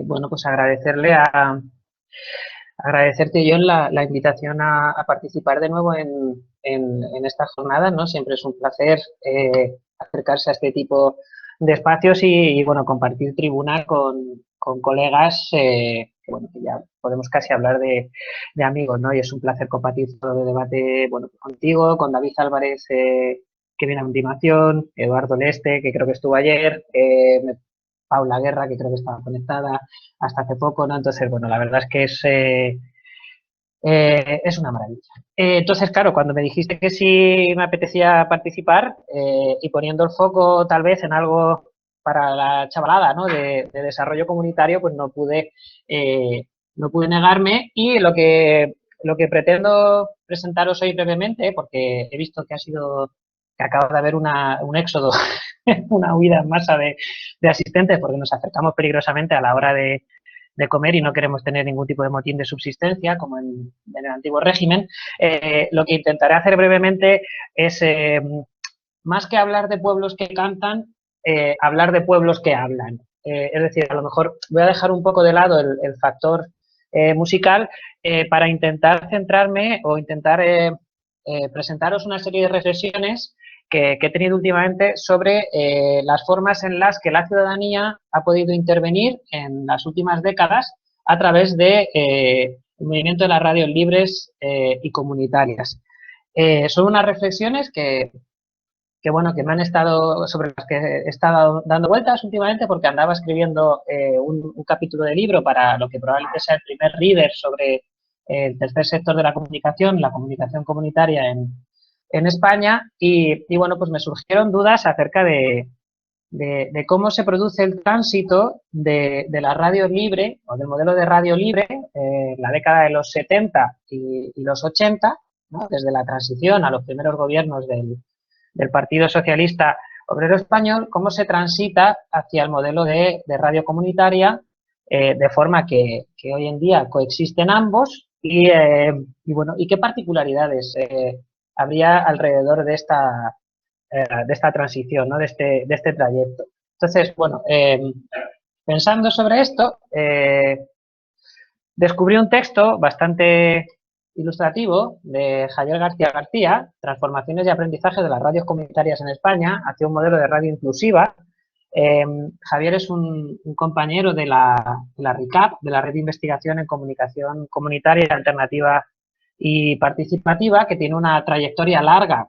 bueno, pues agradecerte, John, la invitación a participar de nuevo en esta jornada, ¿no? Siempre es un placer acercarse a este tipo de espacios y, bueno, compartir tribuna con colegas que, bueno, que ya podemos casi hablar de amigos, ¿no? Y es un placer compartir todo el debate, bueno, contigo, con David Álvarez, que viene a continuación, Eduardo Leste, que creo que estuvo ayer, Paula Guerra, que creo que estaba conectada hasta hace poco, ¿no? Entonces, bueno, la verdad es que es una maravilla. Entonces, claro, cuando me dijiste que sí me apetecía participar y poniendo el foco tal vez en algo para la chavalada, ¿no? De desarrollo comunitario, pues no pude negarme y lo que pretendo presentaros hoy brevemente, porque he visto que acaba de haber un éxodo, una huida en masa de asistentes porque nos acercamos peligrosamente a la hora de comer y no queremos tener ningún tipo de motín de subsistencia, como en el antiguo régimen. Lo que intentaré hacer brevemente es, más que hablar de pueblos que cantan, hablar de pueblos que hablan. Es decir, a lo mejor voy a dejar un poco de lado el factor musical para intentar centrarme o intentar presentaros una serie de reflexiones que he tenido últimamente sobre las formas en las que la ciudadanía ha podido intervenir en las últimas décadas a través de el movimiento de las radios libres y comunitarias. Son unas reflexiones bueno, que me han estado, sobre las que he estado dando vueltas últimamente porque andaba escribiendo un capítulo de libro para lo que probablemente sea el primer reader sobre el tercer sector de la comunicación comunitaria en España y, bueno, pues me surgieron dudas acerca de cómo se produce el tránsito de la radio libre o del modelo de radio libre en la década de los 70 y los 80, ¿no? Desde la transición a los primeros gobiernos del Partido Socialista Obrero Español, cómo se transita hacia el modelo de radio comunitaria de forma que hoy en día coexisten ambos y bueno, y qué particularidades habría alrededor de esta transición, ¿no? de este trayecto. Entonces, bueno, pensando sobre esto, descubrí un texto bastante ilustrativo de Javier García García, Transformaciones y aprendizaje de las radios comunitarias en España hacia un modelo de radio inclusiva. Javier es un compañero de la RICAP, de la Red de Investigación en Comunicación Comunitaria, Alternativa y Participativa, que tiene una trayectoria larga,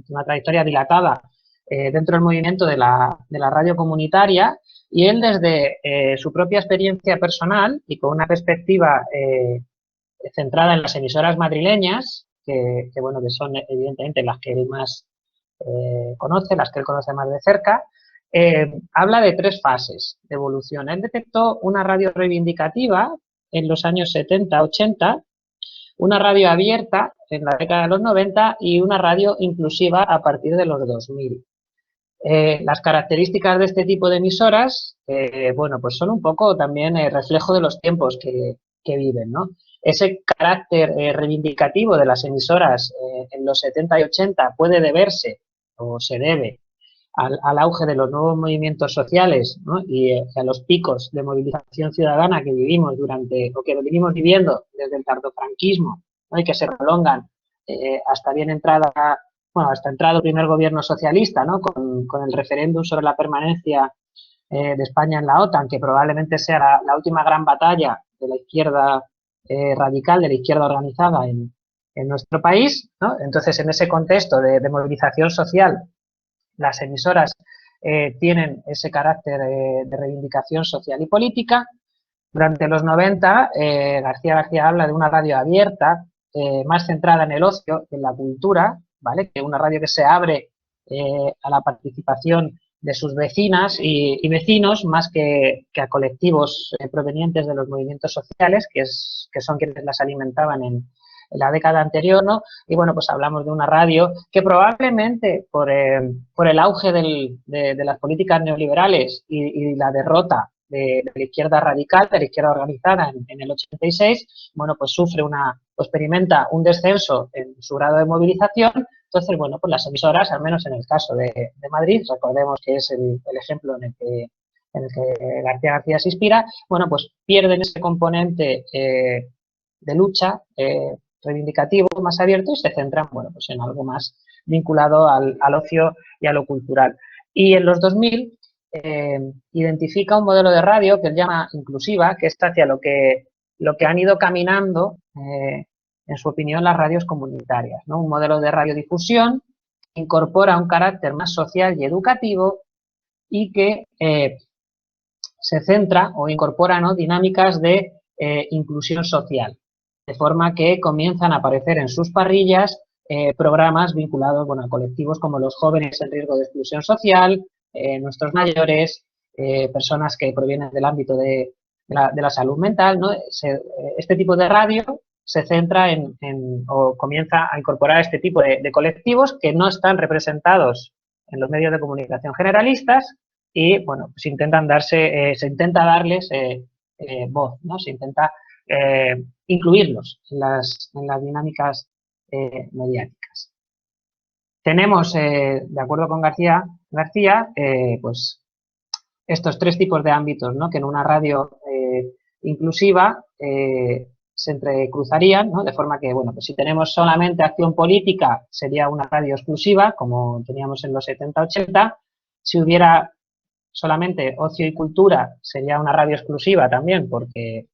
una trayectoria dilatada dentro del movimiento de la radio comunitaria y él desde su propia experiencia personal y con una perspectiva centrada en las emisoras madrileñas, bueno, que son evidentemente las que él más conoce, las que él conoce más de cerca, habla de tres fases de evolución. Él detectó una radio reivindicativa en los años 70-80, una radio abierta en la década de los 90 y una radio inclusiva a partir de los 2000. Las características de este tipo de emisoras, bueno, pues son un poco también reflejo de los tiempos que viven, ¿no? Ese carácter reivindicativo de las emisoras en los 70 y 80 puede deberse o se debe al auge de los nuevos movimientos sociales, ¿no? Y a los picos de movilización ciudadana que vivimos durante, o que venimos viviendo desde el tardofranquismo, ¿no? Y que se prolongan hasta bien entrada, bueno, hasta entrado el primer gobierno socialista, ¿no? Con el referéndum sobre la permanencia de España en la OTAN, que probablemente sea la última gran batalla de la izquierda radical, de la izquierda organizada en nuestro país, ¿no? Entonces, en ese contexto de movilización social, las emisoras tienen ese carácter de reivindicación social y política. Durante los 90, García García habla de una radio abierta, más centrada en el ocio, en la cultura, ¿vale? Que una radio que se abre a la participación de sus vecinas y vecinos, más que a colectivos provenientes de los movimientos sociales, que son quienes las alimentaban en la década anterior, ¿no? Y bueno, pues hablamos de una radio que probablemente por el auge de las políticas neoliberales y la derrota de la izquierda radical, de la izquierda organizada en el 86, bueno, pues experimenta un descenso en su grado de movilización. Entonces, bueno, pues las emisoras, al menos en el caso de Madrid, recordemos que es el ejemplo en el que García García se inspira, bueno, pues pierden ese componente de lucha reivindicativo más abierto y se centran, bueno, pues en algo más vinculado al ocio y a lo cultural. Y en los 2000 identifica un modelo de radio que él llama inclusiva, que es hacia lo que han ido caminando, en su opinión, las radios comunitarias, ¿no? Un modelo de radiodifusión que incorpora un carácter más social y educativo y que se centra o incorpora, ¿no?, dinámicas de inclusión social, de forma que comienzan a aparecer en sus parrillas programas vinculados, bueno, a colectivos como los jóvenes en riesgo de exclusión social, nuestros mayores, personas que provienen del ámbito de la salud mental, ¿no? Este tipo de radio se centra o comienza a incorporar este tipo de colectivos que no están representados en los medios de comunicación generalistas y, bueno, pues se intenta darles voz, ¿no? Se intenta incluirlos en las dinámicas mediáticas. Tenemos, de acuerdo con García, pues estos tres tipos de ámbitos, ¿no?, que en una radio inclusiva se entrecruzarían, ¿no?, de forma que, bueno, pues si tenemos solamente acción política sería una radio exclusiva, como teníamos en los 70-80, si hubiera solamente ocio y cultura sería una radio exclusiva también, porque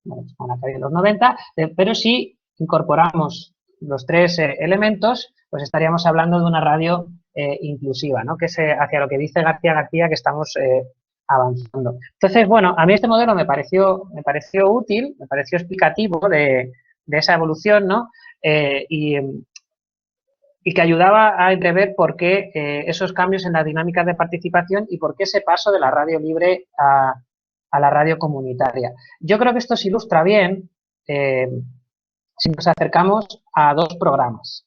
bueno, van a caer en los 90, pero si incorporamos los tres elementos, pues estaríamos hablando de una radio inclusiva, ¿no?, que es hacia lo que dice García García que estamos avanzando. Entonces, bueno, a mí este modelo me pareció útil, me pareció explicativo de esa evolución, ¿no? Y que ayudaba a entrever por qué esos cambios en las dinámicas de participación y por qué ese paso de la radio libre a la radio comunitaria. Yo creo que esto se ilustra bien si nos acercamos a dos programas,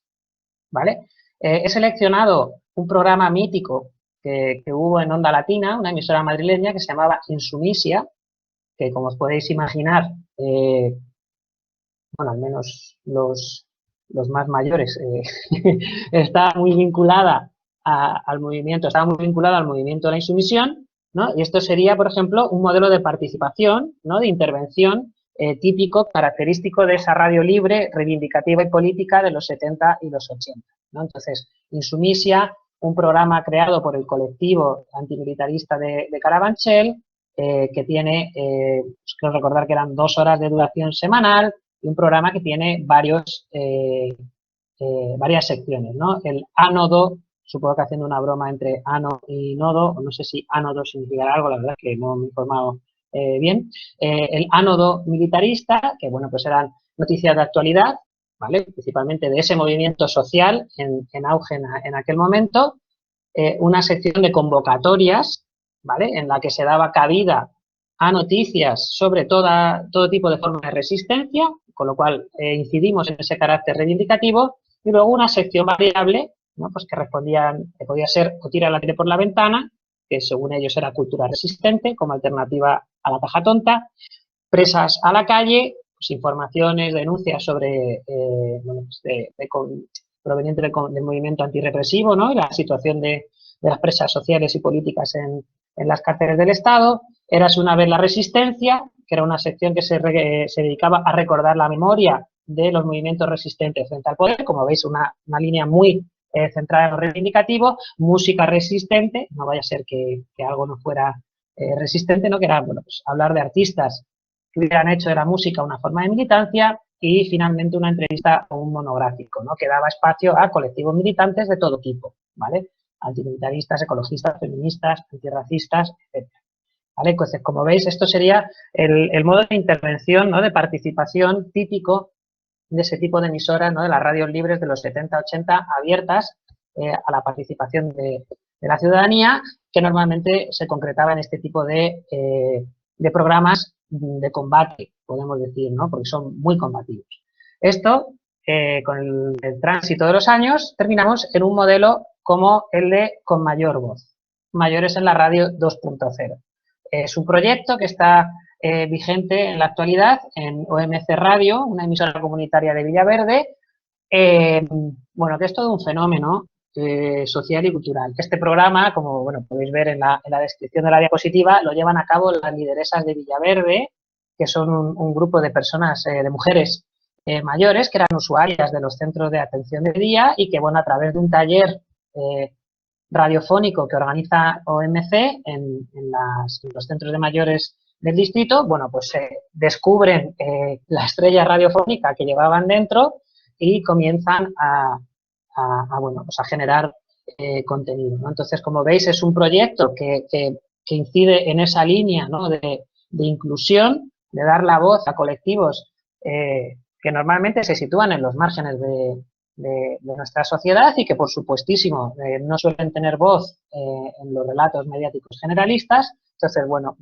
¿vale? He seleccionado un programa mítico que hubo en Onda Latina, una emisora madrileña que se llamaba Insumisia, que como os podéis imaginar, bueno, al menos los más mayores, está muy vinculada al movimiento, estaba muy vinculada al movimiento de la insumisión, ¿no? Y esto sería, por ejemplo, un modelo de participación, ¿no?, de intervención típico, característico de esa radio libre, reivindicativa y política de los 70 y los 80, ¿no? Entonces, Insumisia, un programa creado por el colectivo antimilitarista de Carabanchel, que tiene, creo recordar que eran 2 horas de duración semanal, y un programa que tiene varias secciones, ¿no? El ánodo, supongo que haciendo una broma entre ano y nodo, o no sé si ánodo significará algo, la verdad que no me he informado bien. El ánodo militarista, que bueno, pues eran noticias de actualidad, ¿vale? Principalmente de ese movimiento social en auge en aquel momento. Una sección de convocatorias, ¿vale?, en la que se daba cabida a noticias sobre todo tipo de forma de resistencia, con lo cual incidimos en ese carácter reivindicativo, y luego una sección variable, ¿no?, pues que podía ser o tira la tele por la ventana, que según ellos era cultura resistente, como alternativa a la paja tonta, presas a la calle, pues informaciones, denuncias sobre, bueno, pues proveniente del movimiento antirrepresivo, ¿no?, y la situación de las presas sociales y políticas en las cárceles del Estado. Érase una vez la resistencia, que era una sección que se dedicaba a recordar la memoria de los movimientos resistentes frente al poder, como veis, una línea muy centrada en lo reivindicativo. Música resistente, no vaya a ser que algo no fuera resistente, ¿no?, que era, bueno, pues hablar de artistas que hubieran hecho de la música una forma de militancia, y finalmente una entrevista o un monográfico, ¿no?, que daba espacio a colectivos militantes de todo tipo, ¿vale?, antimilitaristas, ecologistas, feministas, antirracistas, etc. ¿Vale? Entonces, como veis, esto sería el modo de intervención, ¿no?, de participación típico de ese tipo de emisoras, ¿no?, de las radios libres de los 70-80, abiertas a la participación de la ciudadanía, que normalmente se concretaba en este tipo de programas de combate, podemos decir, ¿no?, porque son muy combativos. Esto, con el tránsito de los años, terminamos en un modelo como el de Con Mayor Voz, Mayores en la Radio 2.0. Es un proyecto que está vigente en la actualidad en OMC Radio, una emisora comunitaria de Villaverde. Bueno, que es todo un fenómeno social y cultural. Este programa, como bueno, podéis ver en la descripción de la diapositiva, lo llevan a cabo las lideresas de Villaverde, que son un grupo de personas, de mujeres mayores, que eran usuarias de los centros de atención de día y que, bueno, a través de un taller radiofónico que organiza OMC en los centros de mayores del distrito, bueno, pues descubren la estrella radiofónica que llevaban dentro y comienzan bueno, pues a generar contenido, ¿no? Entonces, como veis, es un proyecto que incide en esa línea, ¿no?, de inclusión, de dar la voz a colectivos que normalmente se sitúan en los márgenes de nuestra sociedad y que, por supuestísimo, no suelen tener voz en los relatos mediáticos generalistas. Entonces, bueno,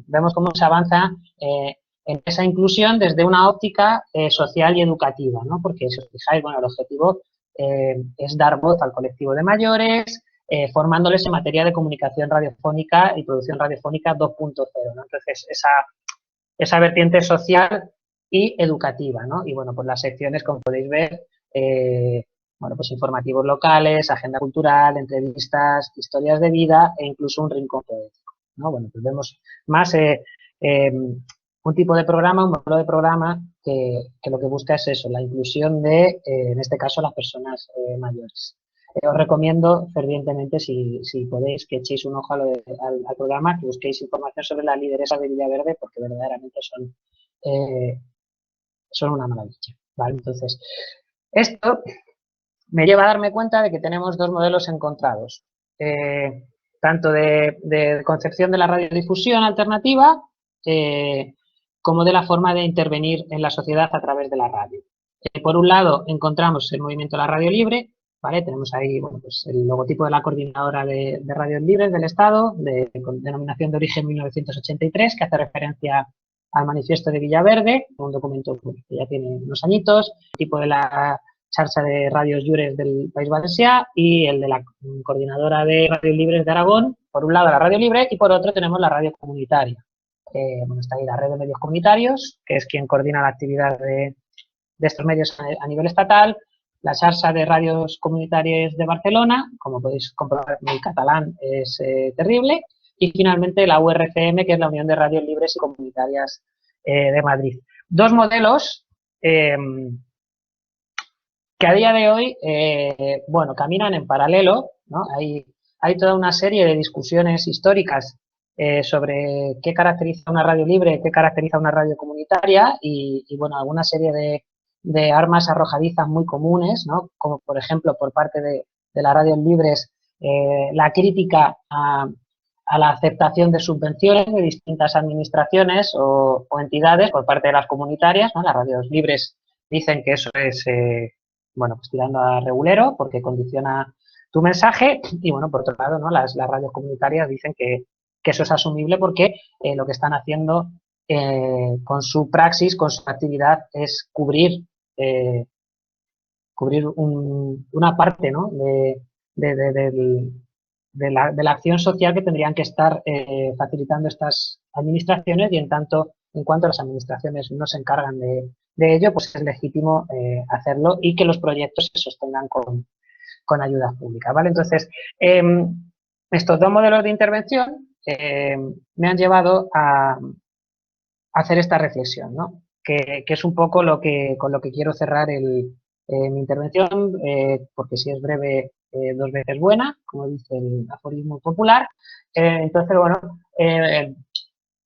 vemos cómo se avanza en esa inclusión desde una óptica social y educativa, ¿no? Porque, si os fijáis, bueno, el objetivo es dar voz al colectivo de mayores, formándoles en materia de comunicación radiofónica y producción radiofónica 2.0, ¿no? Entonces, esa vertiente social y educativa, ¿no? Y, bueno, pues las secciones, como podéis ver, bueno, pues informativos locales, agenda cultural, entrevistas, historias de vida e incluso un rincón poético, ¿no? Bueno, pues vemos más un tipo de programa, un modelo de programa que lo que busca es eso, la inclusión de, en este caso, las personas mayores. Os recomiendo fervientemente, si podéis, que echéis un ojo al programa, que busquéis información sobre las lideresas de Villaverde, porque verdaderamente son una maravilla, ¿vale? Entonces, esto me lleva a darme cuenta de que tenemos dos modelos encontrados, tanto de concepción de la radiodifusión alternativa como de la forma de intervenir en la sociedad a través de la radio. Por un lado, encontramos el movimiento de la radio libre, ¿vale? Tenemos ahí, bueno, pues el logotipo de la Coordinadora de Radios Libres del Estado, con denominación de origen 1983, que hace referencia al manifiesto de Villaverde, un documento que ya tiene unos añitos, el tipo de la xarxa de radios lliures del País Valencià y el de la Coordinadora de Radios Libres de Aragón. Por un lado la radio libre y por otro tenemos la radio comunitaria. Bueno, está ahí la red de medios comunitarios, que es quien coordina la actividad de estos medios a nivel estatal, la xarxa de radios comunitarias de Barcelona, como podéis comprobar, mi catalán es terrible, y finalmente la URCM, que es la Unión de Radios Libres y Comunitarias de Madrid. Dos modelos que a día de hoy, bueno, caminan en paralelo, ¿no? Hay toda una serie de discusiones históricas sobre qué caracteriza una radio libre, qué caracteriza una radio comunitaria y bueno, alguna serie de armas arrojadizas muy comunes, ¿no? Como por ejemplo por parte de las radios libres la crítica a la aceptación de subvenciones de distintas administraciones o entidades por parte de las comunitarias, ¿no? Las radios libres dicen que eso es, bueno, pues tirando a regulero porque condiciona tu mensaje y, bueno, por otro lado, ¿no? Las radios comunitarias dicen que eso es asumible porque lo que están haciendo con su praxis, con su actividad, es cubrir una parte, ¿no? de la acción social que tendrían que estar facilitando estas administraciones y en cuanto las administraciones no se encargan de ello, pues es legítimo hacerlo y que los proyectos se sostengan con ayudas públicas, ¿vale? Entonces, estos dos modelos de intervención me han llevado a hacer esta reflexión, ¿no? Que es un poco con lo que quiero cerrar mi intervención, porque si es breve, dos veces buena, como dice el aforismo popular. Entonces, bueno,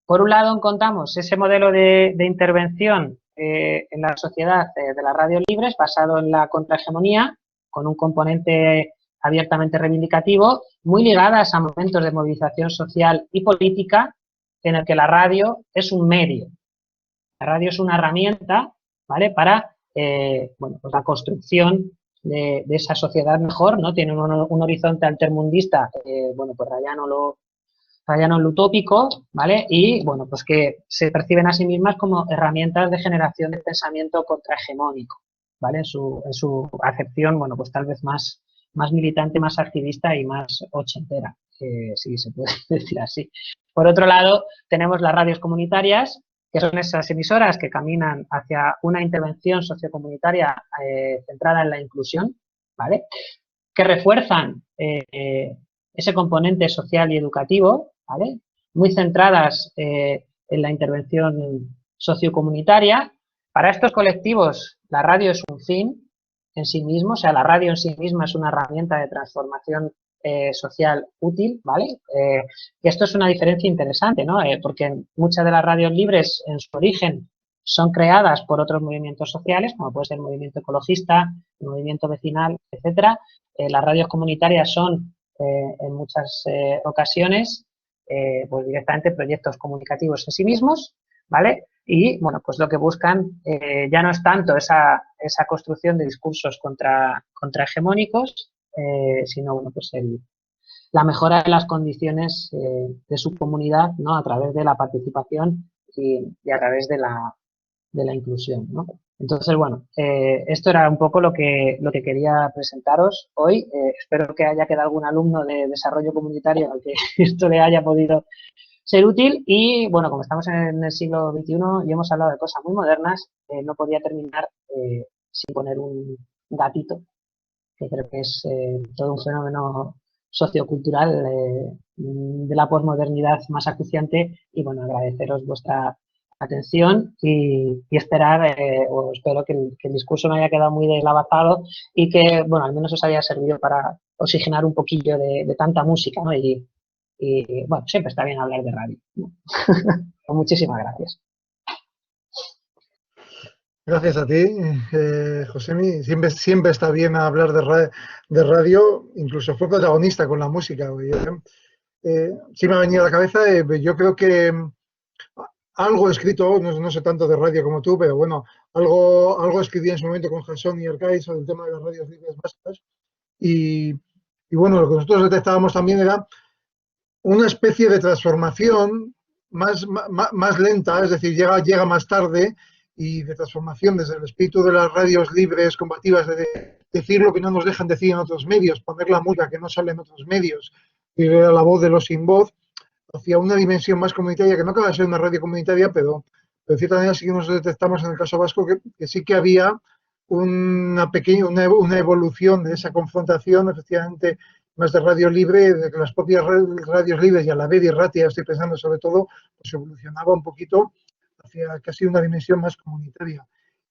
por un lado encontramos ese modelo de intervención en la sociedad de las radios libres basado en la contrahegemonía, con un componente abiertamente reivindicativo, muy ligadas a momentos de movilización social y política en el que la radio es un medio. La radio es una herramienta, ¿vale?, para bueno, pues la construcción de esa sociedad mejor, ¿no? Tiene un horizonte altermundista, bueno, pues rayano en lo utópico, ¿vale? Y, bueno, pues que se perciben a sí mismas como herramientas de generación de pensamiento contrahegemónico, ¿vale? En su acepción, bueno, pues tal vez más militante, más activista y más ochentera, si se puede decir así. Por otro lado, tenemos las radios comunitarias, que son esas emisoras que caminan hacia una intervención sociocomunitaria centrada en la inclusión, ¿vale? que refuerzan ese componente social y educativo, ¿vale? Muy centradas en la intervención sociocomunitaria. Para estos colectivos, la radio es un fin en sí mismo, o sea, la radio en sí misma es una herramienta de transformación social útil, ¿vale? Y esto es una diferencia interesante, ¿no? Porque muchas de las radios libres en su origen son creadas por otros movimientos sociales, como puede ser el movimiento ecologista, el movimiento vecinal, etcétera. Las radios comunitarias son, en muchas ocasiones, pues directamente proyectos comunicativos en sí mismos, ¿vale? Y, bueno, pues lo que buscan ya no es tanto esa construcción de discursos contrahegemónicos, sino, bueno, pues la mejora de las condiciones de su comunidad, ¿no? A través de la participación y a través de la inclusión, ¿no? Entonces, bueno, esto era un poco lo que quería presentaros hoy. Espero que haya quedado algún alumno de desarrollo comunitario al que esto le haya podido ser útil y, bueno, como estamos en el siglo XXI y hemos hablado de cosas muy modernas, no podía terminar sin poner un gatito, que creo que es todo un fenómeno sociocultural de la posmodernidad más acuciante y, bueno, agradeceros vuestra atención y esperar, o espero que el discurso no haya quedado muy deslavazado y que, bueno, al menos os haya servido para oxigenar un poquillo de tanta música, ¿no? Y, bueno, siempre está bien hablar de radio, ¿no? Muchísimas gracias. Gracias a ti, Josemi. Siempre está bien hablar de radio, incluso fue protagonista con la música. Sí me ha venido a la cabeza, yo creo que algo he escrito, no sé tanto de radio como tú, pero bueno, algo escribí en su momento con Jason y Arcais sobre el tema de las radios libres vascas. Y bueno, lo que nosotros detectábamos también era una especie de transformación más lenta, es decir, llega más tarde, y de transformación desde el espíritu de las radios libres, combativas, de decir lo que no nos dejan decir en otros medios, poner la música que no sale en otros medios, y la voz de los sin voz, hacia una dimensión más comunitaria, que no acaba de ser una radio comunitaria, pero de cierta manera sí que nos detectamos en el caso vasco que sí que había una evolución de esa confrontación, efectivamente, más de radio libre, de que las propias radios libres y a la vez Irratia, estoy pensando sobre todo, pues evolucionaba un poquito hacia casi una dimensión más comunitaria.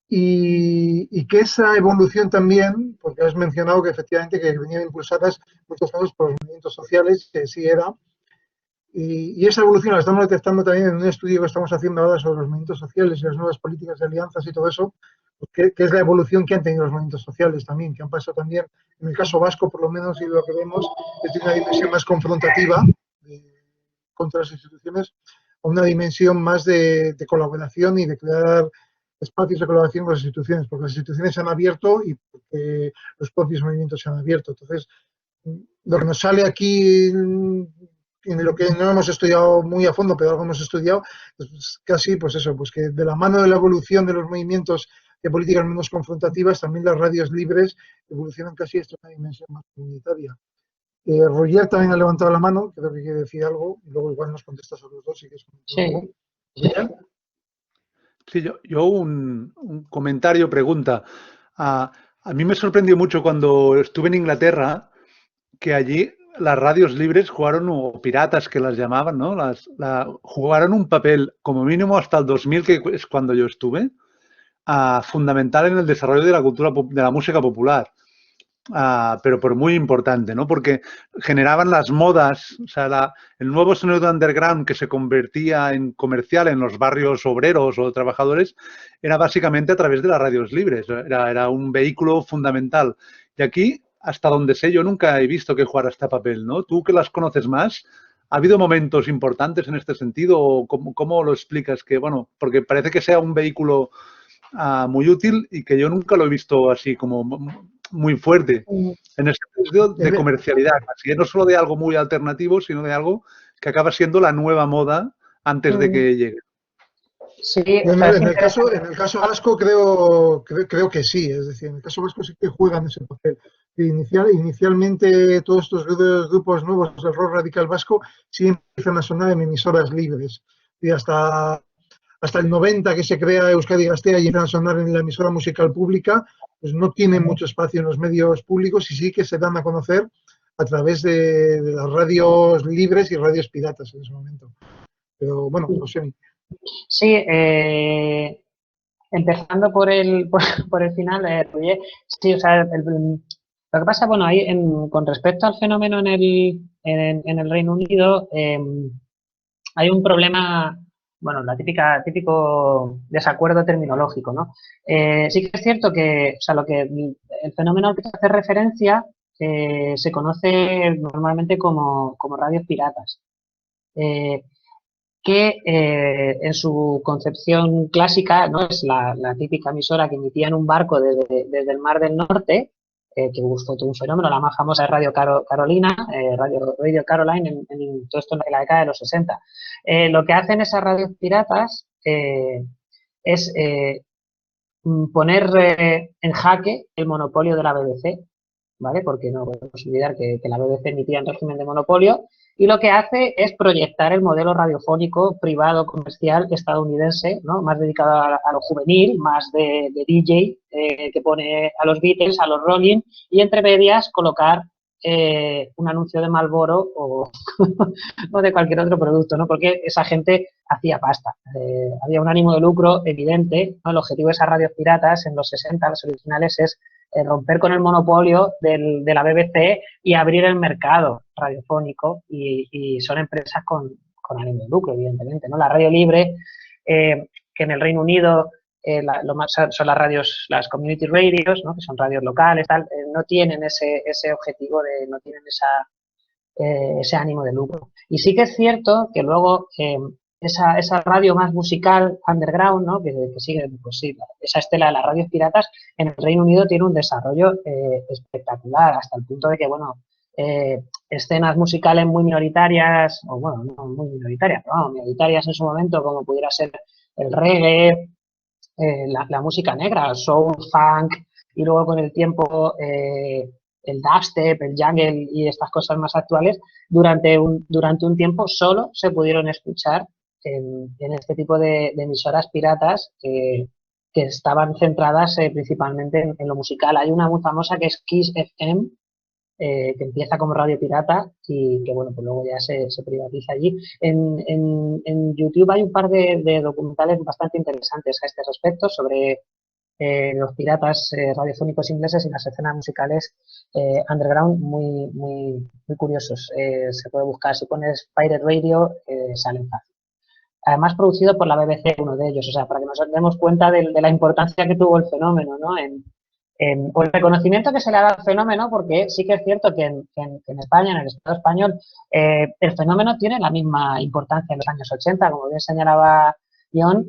Y que esa evolución también, porque has mencionado que efectivamente que venían impulsadas en muchos casos por los movimientos sociales, que sí era, y esa evolución la estamos detectando también en un estudio que estamos haciendo ahora sobre los movimientos sociales y las nuevas políticas de alianzas y todo eso, que es la evolución que han tenido los movimientos sociales también, que han pasado también, en el caso vasco por lo menos, y lo que vemos es de una dimensión más confrontativa contra las instituciones, a una dimensión más de colaboración y de crear espacios de colaboración con las instituciones, porque las instituciones se han abierto y porque los propios movimientos se han abierto. Entonces, lo que nos sale aquí, en lo que no hemos estudiado muy a fondo, pero algo hemos estudiado, pues casi, pues eso, pues que de la mano de la evolución de los movimientos de políticas menos confrontativas, también las radios libres evolucionan casi hasta una dimensión más comunitaria. Roger también ha levantado la mano, creo que quiere decir algo, y luego igual nos contestas a los dos si quieres comentar algo. Sí, yo un comentario, pregunta. A mí me sorprendió mucho cuando estuve en Inglaterra que allí las radios libres jugaron, o piratas que las llamaban, ¿no? Jugaron un papel, como mínimo hasta el 2000, que es cuando yo estuve, fundamental en el desarrollo de la cultura, de la música popular. Pero por muy importante, ¿no? Porque generaban las modas, o sea, el nuevo sonido underground que se convertía en comercial en los barrios obreros o trabajadores era básicamente a través de las radios libres, era un vehículo fundamental. Y aquí, hasta donde sé, yo nunca he visto que jugara este papel, ¿no? Tú que las conoces más, ¿ha habido momentos importantes en este sentido o cómo lo explicas? Que, bueno, porque parece que sea un vehículo muy útil y que yo nunca lo he visto así como muy fuerte en el sentido de comercialidad, así que no solo de algo muy alternativo, sino de algo que acaba siendo la nueva moda antes de que llegue. Sí, en el caso vasco creo que sí, es decir, en el caso vasco sí que juegan ese papel. Inicialmente todos estos grupos nuevos del rock radical vasco sí empiezan a sonar en emisoras libres y hasta el 90 que se crea Euskadi Gaztea y empiezan a sonar en la emisora musical pública, pues no tienen mucho espacio en los medios públicos y sí que se dan a conocer a través de las radios libres y radios piratas en ese momento. Pero bueno, José. Sí, empezando por por el final, Roger, sí, o sea, lo que pasa, bueno, ahí con respecto al fenómeno en el Reino Unido, hay un problema, bueno, típico desacuerdo terminológico, ¿no? Sí que es cierto que, o sea, el fenómeno al que se hace referencia se conoce normalmente como radios piratas. Que en su concepción clásica, ¿no? Es la típica emisora que emitía en un barco desde el Mar del Norte, que fue todo un fenómeno. La más famosa es Carolina, Radio Caroline, todo esto en la década de los 60. Lo que hacen esas radios piratas es poner en jaque el monopolio de la BBC, ¿vale? Porque no podemos olvidar que la BBC emitía en régimen de monopolio, y lo que hace es proyectar el modelo radiofónico privado comercial estadounidense, ¿no? Más dedicado a lo juvenil, más de DJ, que pone a los Beatles, a los Rolling, y entre medias colocar un anuncio de Marlboro o de cualquier otro producto, ¿no? Porque esa gente hacía pasta. Había un ánimo de lucro evidente, ¿no? El objetivo de esas radios piratas en los 60, los originales, es romper con el monopolio de la BBC y abrir el mercado radiofónico, y son empresas con ánimo de lucro, evidentemente, ¿no? La radio libre, que en el Reino Unido lo más son las radios, las community radios, ¿no? Que son radios locales, tal, no tienen ese objetivo, no tienen ese ánimo de lucro. Y sí que es cierto que luego esa radio más musical underground, ¿no? que sigue, pues sí, esa estela de las radios piratas, en el Reino Unido tiene un desarrollo espectacular, hasta el punto de que, bueno, escenas musicales muy minoritarias, o bueno, no muy minoritarias, pero bueno, minoritarias en su momento, como pudiera ser el reggae, la música negra, soul, funk, y luego con el tiempo el dubstep, el jungle y estas cosas más actuales, durante un tiempo solo se pudieron escuchar en este tipo de emisoras piratas que estaban centradas principalmente en lo musical. Hay una muy famosa que es Kiss FM, que empieza como radio pirata y que, bueno, pues luego ya se privatiza allí. En YouTube hay un par de documentales bastante interesantes a este respecto sobre los piratas radiofónicos ingleses y las escenas musicales underground muy curiosos. Se puede buscar, si pones Pirate Radio, salen fácil. Además, producido por la BBC, uno de ellos, o sea, para que nos demos cuenta de la importancia que tuvo el fenómeno, ¿no? O el reconocimiento que se le ha dado al fenómeno, porque sí que es cierto que en España, en el Estado español, el fenómeno tiene la misma importancia en los años 80, como bien señalaba John,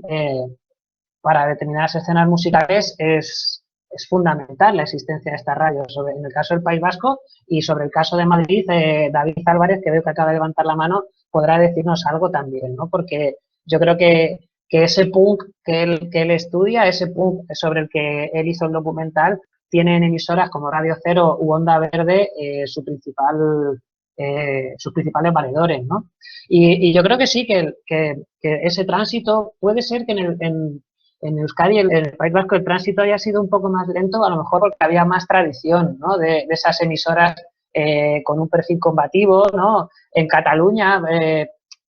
para determinadas escenas musicales es fundamental la existencia de estas radios. En el caso del País Vasco y sobre el caso de Madrid, David Álvarez, que veo que acaba de levantar la mano, podrá decirnos algo también, ¿no? Porque yo creo que ese punk que él estudia, ese punk sobre el que él hizo el documental, tiene en emisoras como Radio Cero u Onda Verde sus principales valedores, ¿no? Y yo creo que sí, que ese tránsito puede ser que en Euskadi, en el País Vasco, el tránsito haya sido un poco más lento, a lo mejor porque había más tradición, ¿no? De esas emisoras con un perfil combativo, ¿no? En Cataluña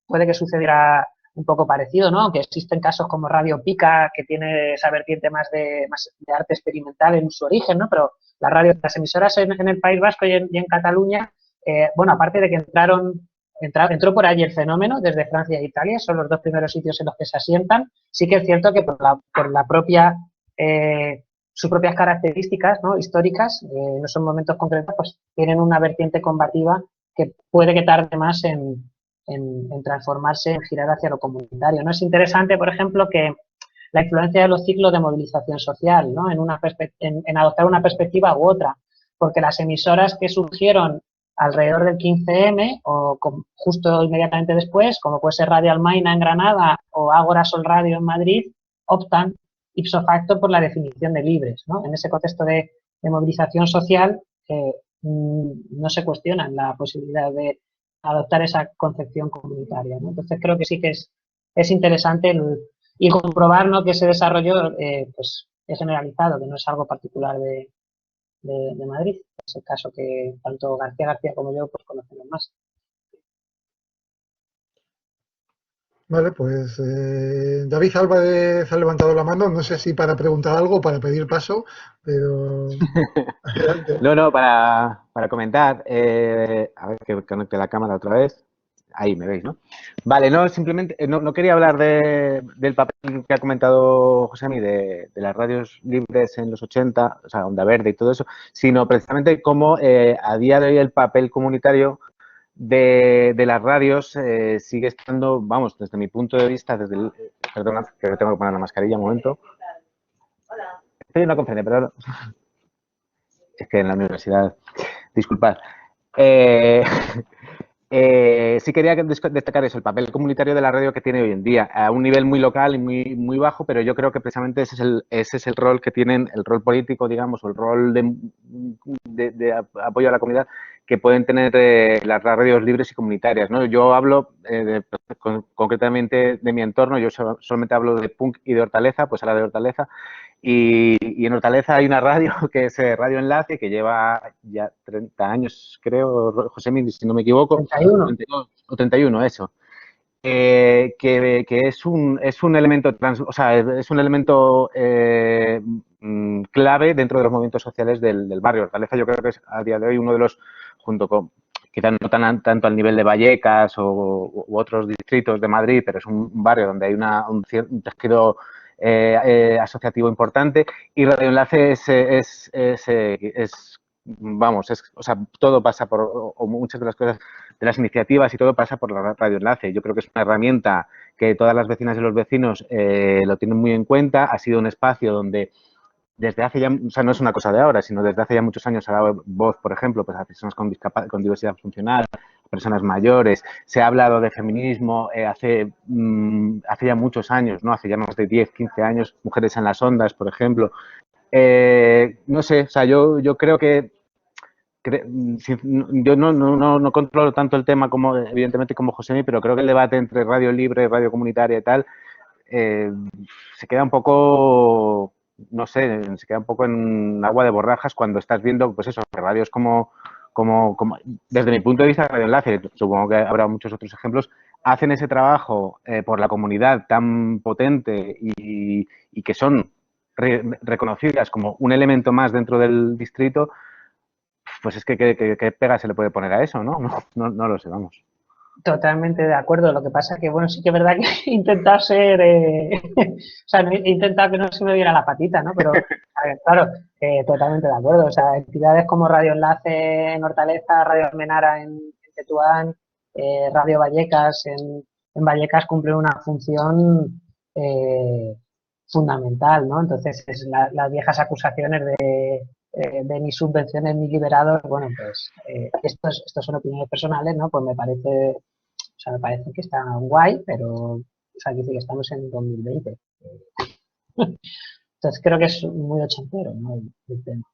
puede que sucediera un poco parecido, ¿no? Aunque existen casos como Radio Pica, que tiene esa vertiente más de arte experimental en su origen, ¿no? Pero las emisoras en el País Vasco y en Cataluña, bueno, aparte de que entró por allí el fenómeno desde Francia e Italia, son los dos primeros sitios en los que se asientan. Sí que es cierto que por la propia sus propias características, ¿no? Históricas, en esos momentos concretos, pues tienen una vertiente combativa que puede que tarde más en transformarse, en girar hacia lo comunitario, ¿no? Es interesante, por ejemplo, que la influencia de los ciclos de movilización social, ¿no? En adoptar una perspectiva u otra, porque las emisoras que surgieron alrededor del 15M o justo inmediatamente después, como puede ser Radio Almaina en Granada o Ágora Sol Radio en Madrid, optan ipso facto por la definición de libres, ¿no? En ese contexto de movilización social no se cuestiona la posibilidad de adoptar esa concepción comunitaria, ¿no? Entonces creo que sí que es interesante y comprobar, ¿no? Que ese desarrollo pues generalizado, que no es algo particular de Madrid. Es el caso que tanto García García como yo pues conocemos más. Vale, pues David Álvarez ha levantado la mano, no sé si para preguntar algo o para pedir paso, pero adelante. No, para comentar, a ver que conecte la cámara otra vez. Ahí me veis, ¿no? Vale, no, simplemente, no quería hablar del papel que ha comentado Josemi de las radios libres en los 80, o sea, Onda Verde y todo eso, sino precisamente cómo a día de hoy el papel comunitario de las radios sigue estando, vamos, desde mi punto de vista, perdona, que me tengo que poner la mascarilla un momento. Estoy en una conferencia, pero es que en la universidad, disculpad. Sí quería destacar eso, el papel comunitario de la radio que tiene hoy en día, a un nivel muy local y muy bajo, pero yo creo que precisamente ese es el rol que tienen, el rol político, digamos, o el rol de apoyo a la comunidad que pueden tener las radios libres y comunitarias, ¿no? Yo hablo concretamente de mi entorno, yo solamente hablo de Punk y de Hortaleza, pues ahora de Hortaleza, y en Hortaleza hay una radio que es Radio Enlace, que lleva ya 30 años, creo, Josemi, si no me equivoco. 31. 32 o 31, eso. Que es un elemento es un elemento clave dentro de los movimientos sociales del barrio. Hortaleza yo creo que es a día de hoy uno de los, junto con, quizás no tanto al nivel de Vallecas u otros distritos de Madrid, pero es un barrio donde hay un tejido asociativo importante, y Radio Enlace o sea, todo pasa por, o muchas de las cosas, de las iniciativas y todo pasa por la Radio Enlace. Yo creo que es una herramienta que todas las vecinas y los vecinos lo tienen muy en cuenta. Ha sido un espacio donde desde hace ya, o sea, no es una cosa de ahora, sino desde hace ya muchos años se ha dado voz, por ejemplo, pues a personas con diversidad funcional, a personas mayores. Se ha hablado de feminismo hace ya muchos años, ¿no? Hace ya más de 10, 15 años, Mujeres en las Ondas, por ejemplo. No sé, o sea, yo creo que yo no controlo tanto el tema como, evidentemente, como Josemi, pero creo que el debate entre radio libre, radio comunitaria y tal, se queda un poco, no sé, se queda un poco en agua de borrajas cuando estás viendo, pues eso, que radios como desde mi punto de vista, Radio Enlace, supongo que habrá muchos otros ejemplos, hacen ese trabajo por la comunidad tan potente y que son reconocidas como un elemento más dentro del distrito. Pues es que ¿qué pega se le puede poner a eso, ¿no? No lo sé, vamos. Totalmente de acuerdo. Lo que pasa es que, bueno, sí que es verdad que he intentado ser, o sea, he intentado que no se me viera la patita, ¿no? Pero, a ver, claro, totalmente de acuerdo. O sea, entidades como Radio Enlace en Hortaleza, Radio Almenara en Tetuán, Radio Vallecas en Vallecas cumplen una función fundamental, ¿no? Entonces, las viejas acusaciones de ni subvenciones ni liberados, bueno, pues estos son opiniones personales, ¿no? Pues me parece que está guay, pero o sea, dice que estamos en 2020. Entonces creo que es muy ochentero, ¿no? El tema.